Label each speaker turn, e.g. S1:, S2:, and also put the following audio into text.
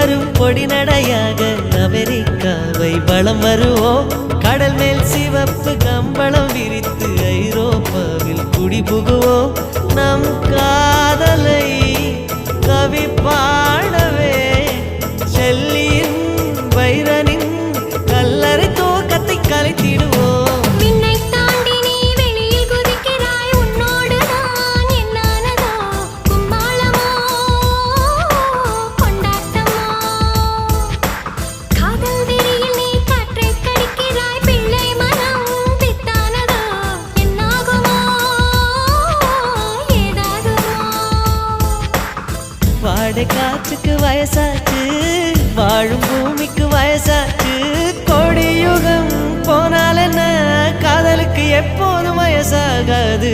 S1: வரும் பொடி நடையாக அமெரிக்காவை வலம் வருவோம். கடல் மேல் சிவப்பு கம்பளம் விரித்து ஐரோப்பாவில் குடிபுகுவோம். நம் காதலை கவி பாடவே செல்லியின் வைரனின் கல்லறை தோக்கத்தை கலைத்திடுவோம். வாடை காற்றுக்கு வயசாச்சு, வாழும் பூமிக்கு வயசாச்சு. கோடி யுகம் போனால் என்ன, காதலுக்கு எப்போதும் வயசாகாது.